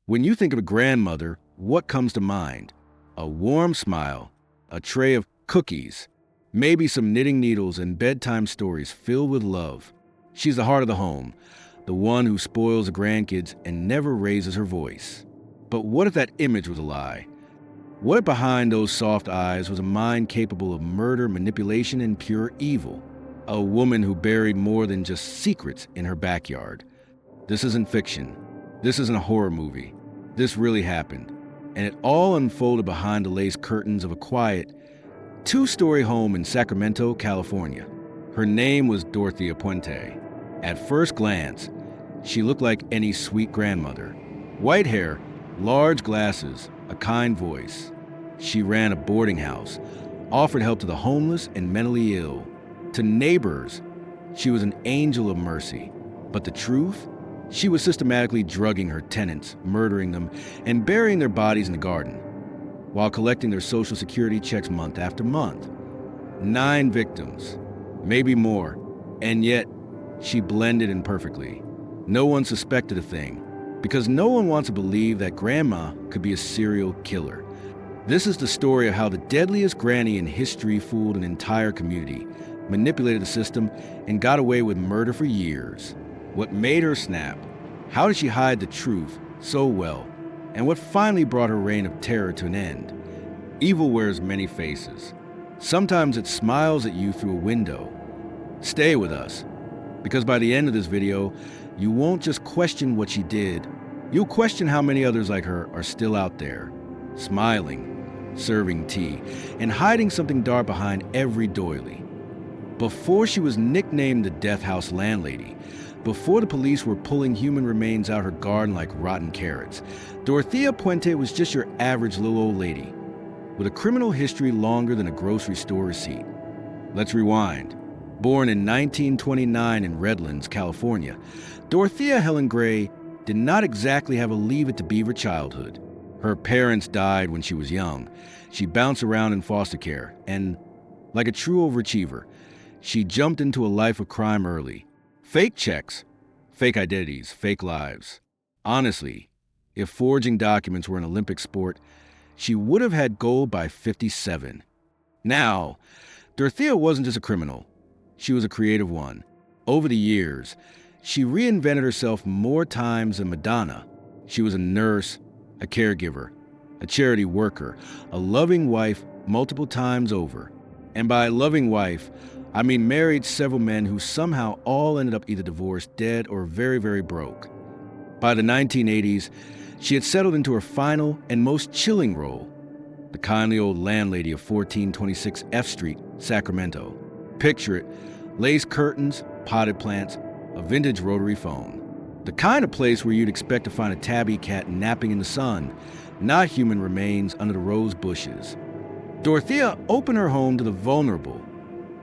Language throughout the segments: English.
When you think of a grandmother, what comes to mind? A warm smile, a tray of cookies, maybe some knitting needles and bedtime stories filled with love. She's the heart of the home, the one who spoils the grandkids and never raises her voice. But what if that image was a lie? What if behind those soft eyes was a mind capable of murder, manipulation, and pure evil? A woman who buried more than just secrets in her backyard. This isn't fiction. This isn't a horror movie. This really happened. And it all unfolded behind the lace curtains of a quiet, two-story home in Sacramento, California. Her name was Dorothea Puente. At first glance, she looked like any sweet grandmother. White hair, large glasses, a kind voice. She ran a boarding house, offered help to the homeless and mentally ill. To neighbors, she was an angel of mercy. But the truth? She was systematically drugging her tenants, murdering them, and burying their bodies in the garden, while collecting their Social Security checks month after month. 9 victims, maybe more, and yet she blended in perfectly. No one suspected a thing, because no one wants to believe that grandma could be a serial killer. This is the story of how the deadliest granny in history fooled an entire community, manipulated the system, and got away with murder for years. What made her snap? How did she hide the truth so well? And what finally brought her reign of terror to an end? Evil wears many faces. Sometimes it smiles at you through a window. Stay with us, because by the end of this video, you won't just question what she did, you'll question how many others like her are still out there, smiling, serving tea, and hiding something dark behind every doily. Before she was nicknamed the Death House Landlady, before the police were pulling human remains out her garden like rotten carrots, Dorothea Puente was just your average little old lady, with a criminal history longer than a grocery store receipt. Let's rewind. Born in 1929 in Redlands, California, Dorothea Helen Gray did not exactly have a leave-it-to-beaver childhood. Her parents died when she was young. She bounced around in foster care, and, like a true overachiever, she jumped into a life of crime early. Fake checks, fake identities, fake lives. Honestly, if forging documents were an Olympic sport, she would have had gold by 57. Now, Dorothea wasn't just a criminal. She was a creative one. Over the years, she reinvented herself more times than Madonna. She was a nurse, a caregiver, a charity worker, a loving wife multiple times over. And by loving wife, I mean married several men who somehow all ended up either divorced, dead, or very, very broke. By the 1980s, she had settled into her final and most chilling role, the kindly old landlady of 1426 F Street, Sacramento. Picture it, lace curtains, potted plants, a vintage rotary phone. The kind of place where you'd expect to find a tabby cat napping in the sun, not human remains under the rose bushes. Dorothea opened her home to the vulnerable,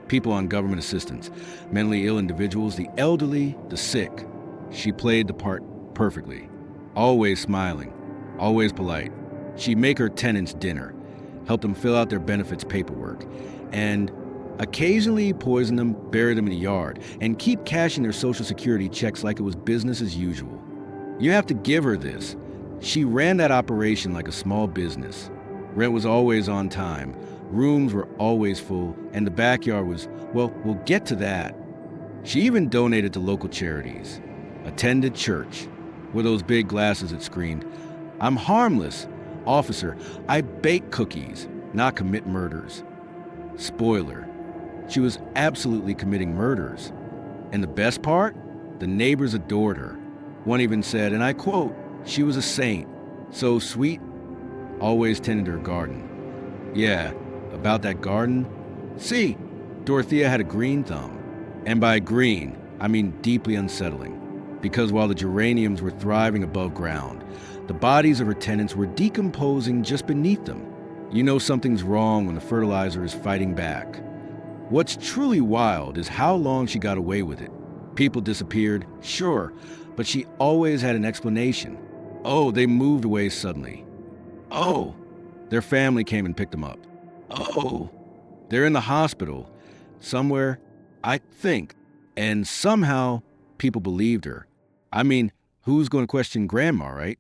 people on government assistance, mentally ill individuals, the elderly, the sick. She played the part perfectly, always smiling, always polite. She'd make her tenants dinner, help them fill out their benefits paperwork, and occasionally poison them, bury them in the yard, and keep cashing their Social Security checks like it was business as usual. You have to give her this. She ran that operation like a small business. Rent was always on time, rooms were always full, and the backyard was, well, we'll get to that. She even donated to local charities, attended church, with those big glasses that screamed, "I'm harmless, officer, I bake cookies, not commit murders." Spoiler, she was absolutely committing murders. And the best part? The neighbors adored her. One even said, and I quote, she was a saint, so sweet, always tended her garden. Yeah, about that garden? See, Dorothea had a green thumb. And by green, I mean deeply unsettling. Because while the geraniums were thriving above ground, the bodies of her tenants were decomposing just beneath them. You know something's wrong when the fertilizer is fighting back. What's truly wild is how long she got away with it. People disappeared, sure, but she always had an explanation. Oh, they moved away suddenly. Oh, their family came and picked them up. Oh, they're in the hospital somewhere, I think. And somehow people believed her. I mean, who's going to question grandma, right?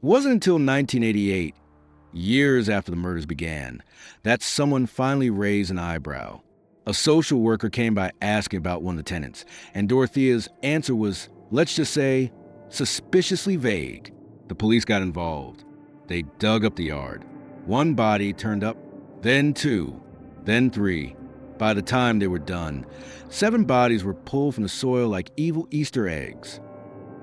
Wasn't until 1988, years after the murders began, that someone finally raised an eyebrow. A social worker came by asking about one of the tenants, and Dorothea's answer was, let's just say, suspiciously vague. The police got involved. They dug up the yard. One body turned up, then two, then three. By the time they were done, 7 bodies were pulled from the soil like evil Easter eggs.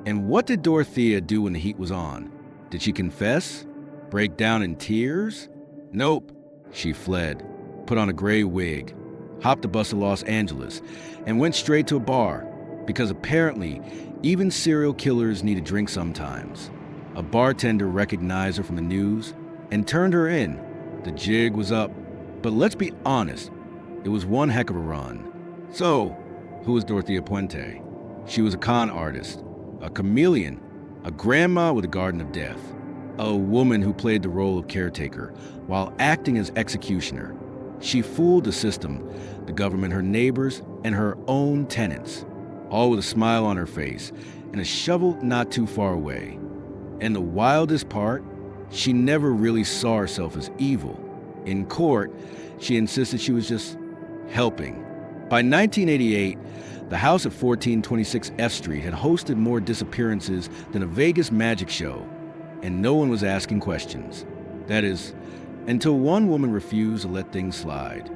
And what did Dorothea do when the heat was on? Did she confess? Break down in tears? Nope. She fled, put on a gray wig, hopped a bus to Los Angeles, and went straight to a bar, because apparently even serial killers need a drink sometimes. A bartender recognized her from the news and turned her in. The jig was up, but let's be honest, it was one heck of a run. So, who was Dorothea Puente? She was a con artist, a chameleon, a grandma with a garden of death, a woman who played the role of caretaker while acting as executioner. She fooled the system, the government, her neighbors, and her own tenants, all with a smile on her face and a shovel not too far away. And the wildest part, she never really saw herself as evil. In court, she insisted she was just helping. By 1988, the house at 1426 F Street had hosted more disappearances than a Vegas magic show, and no one was asking questions. That is, until one woman refused to let things slide.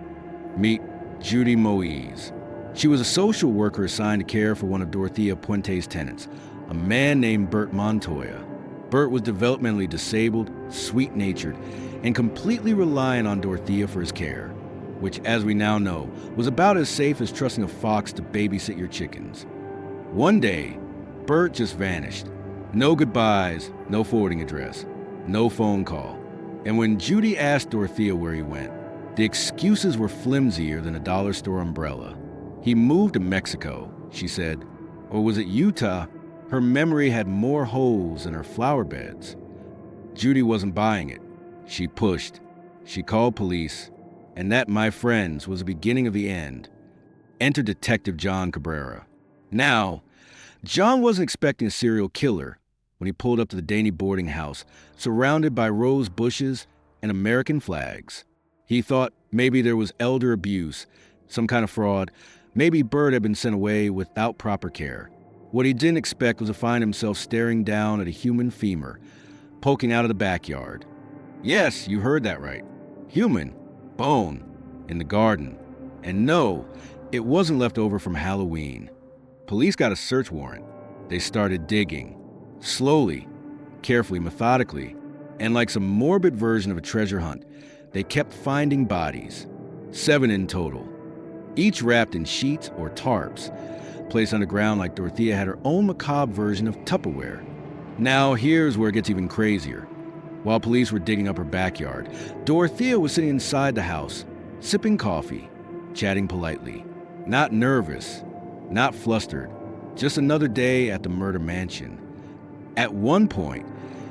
Meet Judy Moise. She was a social worker assigned to care for one of Dorothea Puente's tenants, a man named Bert Montoya. Bert was developmentally disabled, sweet-natured, and completely reliant on Dorothea for his care, which, as we now know, was about as safe as trusting a fox to babysit your chickens. One day, Bert just vanished. No goodbyes, no forwarding address, no phone call. And when Judy asked Dorothea where he went, the excuses were flimsier than a dollar store umbrella. He moved to Mexico, she said. Or was it Utah? Her memory had more holes than her flower beds. Judy wasn't buying it. She pushed. She called police. And that, my friends, was the beginning of the end. Enter Detective John Cabrera. Now, John wasn't expecting a serial killer when he pulled up to the Daney boarding house, surrounded by rose bushes and American flags. He thought maybe there was elder abuse, some kind of fraud. Maybe Bert had been sent away without proper care. What he didn't expect was to find himself staring down at a human femur, poking out of the backyard. Yes, you heard that right. Human. Bone. In the garden. And no, it wasn't left over from Halloween. Police got a search warrant. They started digging. Slowly, carefully, methodically, and like some morbid version of a treasure hunt, they kept finding bodies. 7 in total. Each wrapped in sheets or tarps, placed underground like Dorothea had her own macabre version of Tupperware. Now here's where it gets even crazier. While police were digging up her backyard, Dorothea was sitting inside the house, sipping coffee, chatting politely. Not nervous, not flustered, just another day at the murder mansion. At one point,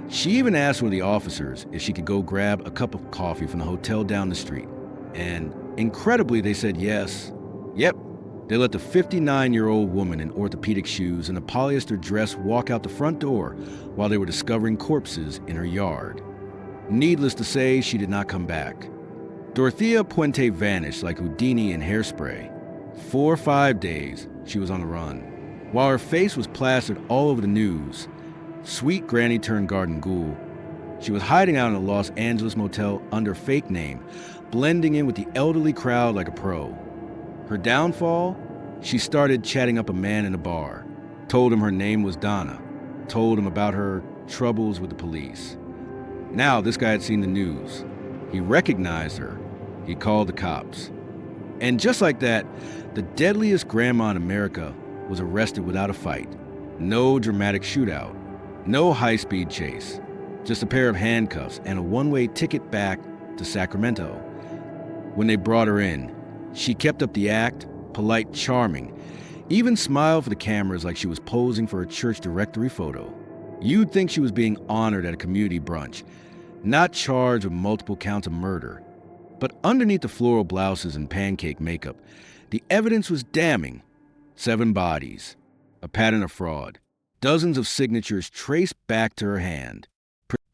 she even asked one of the officers if she could go grab a cup of coffee from the hotel down the street. And incredibly, they said yes. Yep, they let the 59-year-old woman in orthopedic shoes and a polyester dress walk out the front door while they were discovering corpses in her yard. Needless to say, she did not come back. Dorothea Puente vanished like Houdini in Hairspray. 4 or 5 days, she was on the run. While her face was plastered all over the news, sweet granny turned garden ghoul, she was hiding out in a Los Angeles motel under a fake name, blending in with the elderly crowd like a pro. Her downfall? She started chatting up a man in a bar, told him her name was Donna, told him about her troubles with the police. Now this guy had seen the news. He recognized her. He called the cops. And just like that, the deadliest grandma in America was arrested without a fight. No dramatic shootout. No high-speed chase. Just a pair of handcuffs and a one-way ticket back to Sacramento. When they brought her in, she kept up the act, polite, charming, even smiled for the cameras like she was posing for a church directory photo. You'd think she was being honored at a community brunch, not charged with multiple counts of murder. But underneath the floral blouses and pancake makeup, the evidence was damning. 7 bodies, a pattern of fraud, dozens of signatures traced back to her hand.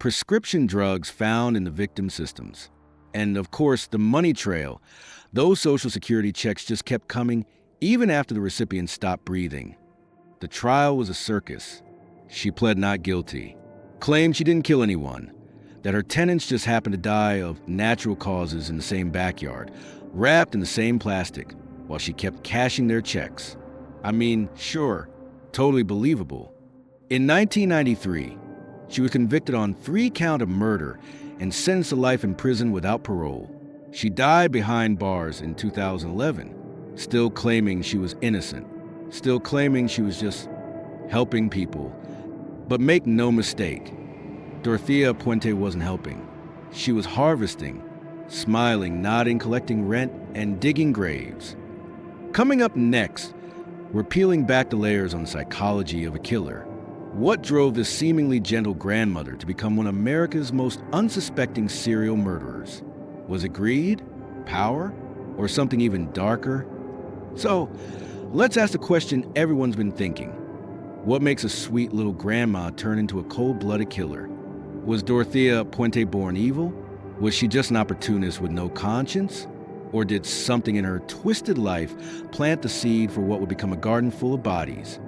prescription drugs found in the victim systems. And of course, the money trail. Those Social Security checks just kept coming even after the recipient stopped breathing. The trial was a circus. She pled not guilty, claimed she didn't kill anyone, that her tenants just happened to die of natural causes in the same backyard, wrapped in the same plastic, while she kept cashing their checks. I mean, sure, totally believable. In 1993, she was convicted on 3 counts of murder and sentenced to life in prison without parole. She died behind bars in 2011, still claiming she was innocent, still claiming she was just helping people. But make no mistake, Dorothea Puente wasn't helping. She was harvesting, smiling, nodding, collecting rent, and digging graves. Coming up next, we're peeling back the layers on the psychology of a killer. What drove this seemingly gentle grandmother to become one of America's most unsuspecting serial murderers? Was it greed, power, or something even darker? So, let's ask the question everyone's been thinking. What makes a sweet little grandma turn into a cold-blooded killer? Was Dorothea Puente born evil? Was she just an opportunist with no conscience? Or did something in her twisted life plant the seed for what would become a garden full of bodies?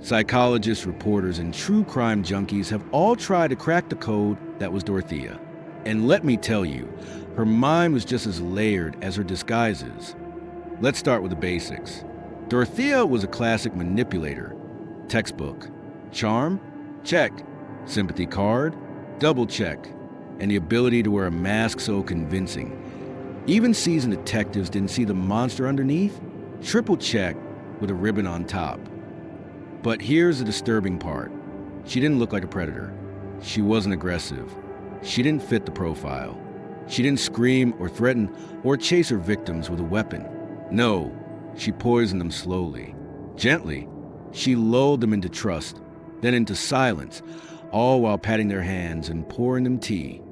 Psychologists, reporters, and true crime junkies have all tried to crack the code that was Dorothea. And let me tell you, her mind was just as layered as her disguises. Let's start with the basics. Dorothea was a classic manipulator. Textbook. Charm? Check. Sympathy card? Double check. And the ability to wear a mask so convincing. Even seasoned detectives didn't see the monster underneath. Triple check with a ribbon on top. But here's the disturbing part. She didn't look like a predator. She wasn't aggressive. She didn't fit the profile. She didn't scream or threaten or chase her victims with a weapon. No, she poisoned them slowly, gently. She lulled them into trust, then into silence, all while patting their hands and pouring them tea.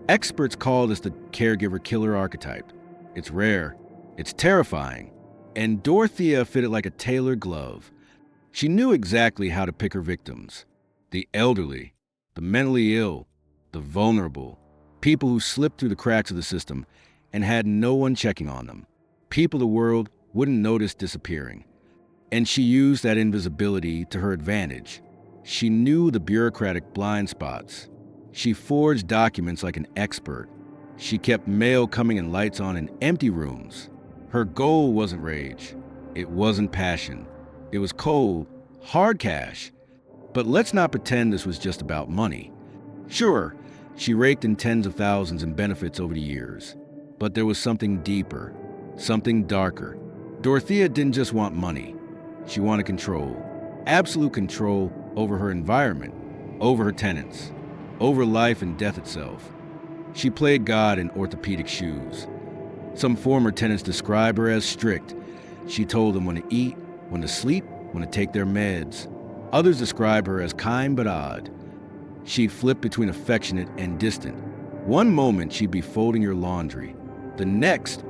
Experts call this the caregiver-killer archetype. It's rare, it's terrifying, and Dorothea fit it like a tailored glove. She knew exactly how to pick her victims. The elderly, the mentally ill, the vulnerable, people who slipped through the cracks of the system and had no one checking on them. People the world wouldn't notice disappearing. And she used that invisibility to her advantage. She knew the bureaucratic blind spots. She forged documents like an expert. She kept mail coming and lights on in empty rooms. Her goal wasn't rage. It wasn't passion. It was cold, hard cash. But let's not pretend this was just about money. Sure, she raked in tens of thousands in benefits over the years. But there was something deeper, something darker. Dorothea didn't just want money. She wanted control. Absolute control over her environment, over her tenants, over life and death itself. She played God in orthopedic shoes. Some former tenants describe her as strict. She told them when to eat, when to sleep, when to take their meds. Others describe her as kind but odd. She flipped between affectionate and distant. One moment she'd be folding your laundry. The next,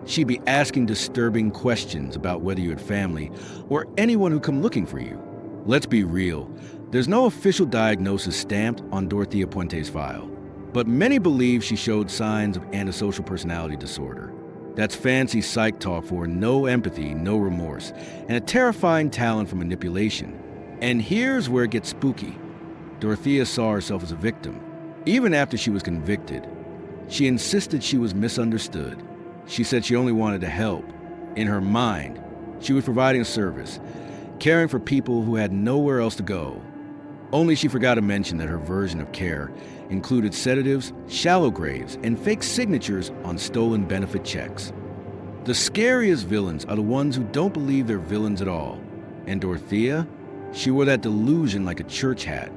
she'd be asking disturbing questions about whether you had family or anyone who come looking for you. Let's be real. There's no official diagnosis stamped on Dorothea Puente's file, but many believe she showed signs of antisocial personality disorder. That's fancy psych talk for no empathy, no remorse, and a terrifying talent for manipulation. And here's where it gets spooky. Dorothea saw herself as a victim. Even after she was convicted, she insisted she was misunderstood. She said she only wanted to help. In her mind, she was providing a service, caring for people who had nowhere else to go. Only she forgot to mention that her version of care included sedatives, shallow graves, and fake signatures on stolen benefit checks. The scariest villains are the ones who don't believe they're villains at all. And Dorothea? She wore that delusion like a church hat.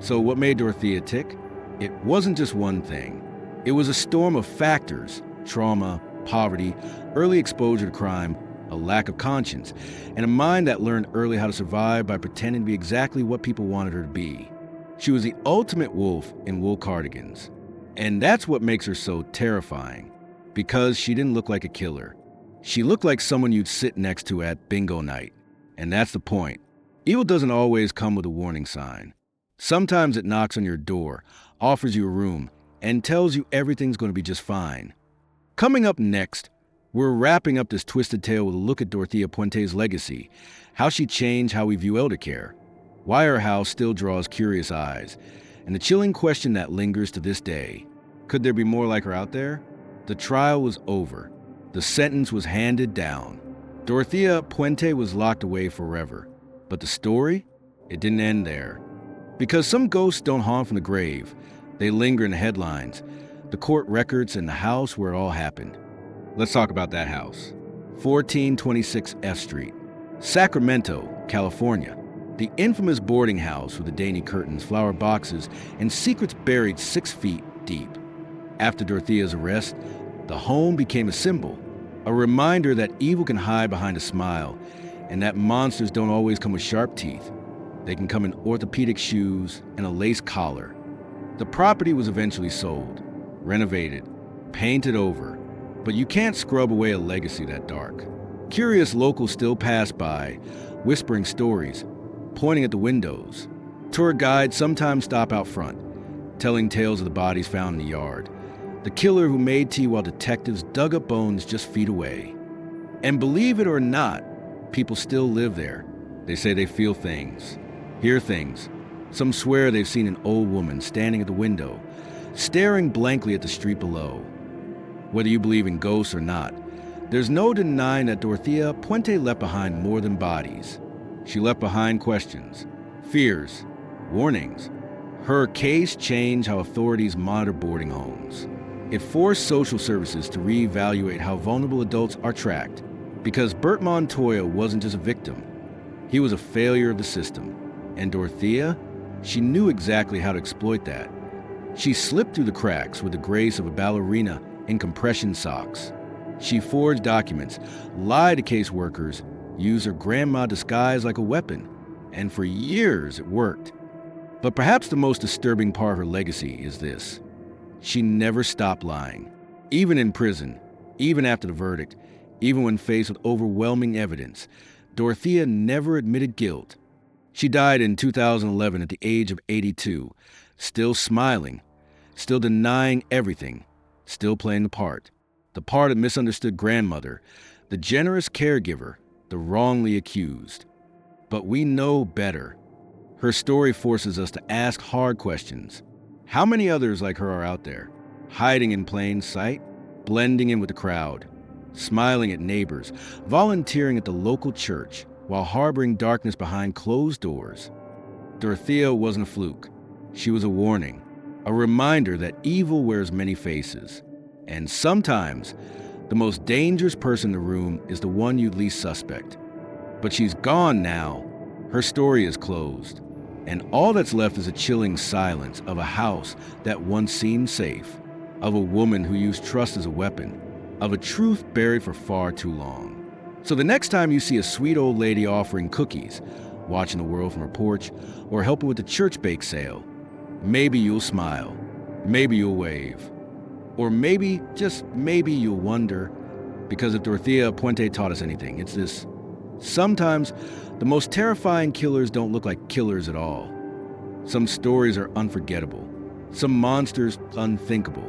So what made Dorothea tick? It wasn't just one thing. It was a storm of factors: trauma, poverty, early exposure to crime, a lack of conscience, and a mind that learned early how to survive by pretending to be exactly what people wanted her to be. She was the ultimate wolf in wool cardigans. And that's what makes her so terrifying, because she didn't look like a killer. She looked like someone you'd sit next to at bingo night. And that's the point. Evil doesn't always come with a warning sign. Sometimes it knocks on your door, offers you a room, and tells you everything's going to be just fine. Coming up next, we're wrapping up this twisted tale with a look at Dorothea Puente's legacy, how she changed how we view elder care, why her house still draws curious eyes, and the chilling question that lingers to this day. Could there be more like her out there? The trial was over. The sentence was handed down. Dorothea Puente was locked away forever. But the story? It didn't end there. Because some ghosts don't haunt from the grave. They linger in the headlines, the court records, and the house where it all happened. Let's talk about that house. 1426 F Street, Sacramento, California. The infamous boarding house with the dainty curtains, flower boxes, and secrets buried 6 feet deep. After Dorothea's arrest, the home became a symbol, a reminder that evil can hide behind a smile, and that monsters don't always come with sharp teeth. They can come in orthopedic shoes and a lace collar. The property was eventually sold, renovated, painted over, but you can't scrub away a legacy that dark. Curious locals still pass by, whispering stories, pointing at the windows. Tour guides sometimes stop out front, telling tales of the bodies found in the yard. The killer who made tea while detectives dug up bones just feet away. And believe it or not, people still live there. They say they feel things, hear things. Some swear they've seen an old woman standing at the window, staring blankly at the street below. Whether you believe in ghosts or not, there's no denying that Dorothea Puente left behind more than bodies. She left behind questions, fears, warnings. Her case changed how authorities monitor boarding homes. It forced social services to reevaluate how vulnerable adults are tracked, because Bert Montoya wasn't just a victim. He was a failure of the system. And Dorothea, she knew exactly how to exploit that. She slipped through the cracks with the grace of a ballerina in compression socks. She forged documents, lied to caseworkers, used her grandma disguised like a weapon, and for years it worked. But perhaps the most disturbing part of her legacy is this. She never stopped lying. Even in prison, even after the verdict, even when faced with overwhelming evidence, Dorothea never admitted guilt. She died in 2011 at the age of 82, still smiling, still denying everything, still playing the part of misunderstood grandmother, the generous caregiver, the wrongly accused. But we know better. Her story forces us to ask hard questions. How many others like her are out there, hiding in plain sight, blending in with the crowd, smiling at neighbors, volunteering at the local church, while harboring darkness behind closed doors? Dorothea wasn't a fluke. She was a warning, a reminder that evil wears many faces. And sometimes, the most dangerous person in the room is the one you least suspect. But she's gone now. Her story is closed. And all that's left is a chilling silence of a house that once seemed safe, of a woman who used trust as a weapon, of a truth buried for far too long. So the next time you see a sweet old lady offering cookies, watching the world from her porch, or helping with the church bake sale, maybe you'll smile, maybe you'll wave, or maybe, just maybe, you'll wonder, because if Dorothea Puente taught us anything, it's this. Sometimes the most terrifying killers don't look like killers at all. Some stories are unforgettable, some monsters unthinkable,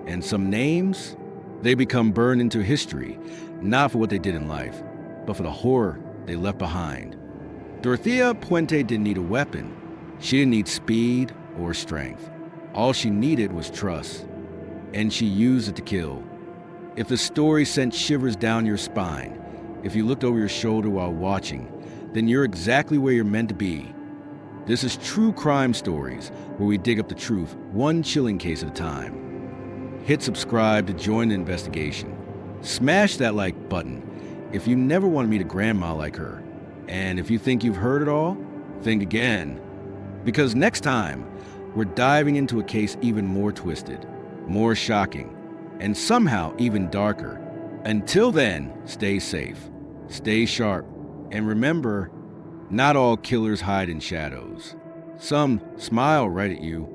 and some names, they become burned into history, not for what they did in life, but for the horror they left behind. Dorothea Puente didn't need a weapon. She didn't need speed or strength. All she needed was trust, and she used it to kill. If the story sent shivers down your spine, if you looked over your shoulder while watching, then you're exactly where you're meant to be. This is True Crime Stories, where we dig up the truth, one chilling case at a time. Hit subscribe to join the investigation. Smash that like button if you never want to meet a grandma like her. And if you think you've heard it all, think again. Because next time, we're diving into a case even more twisted, more shocking, and somehow even darker. Until then, stay safe, stay sharp, and remember, not all killers hide in shadows. Some smile right at you,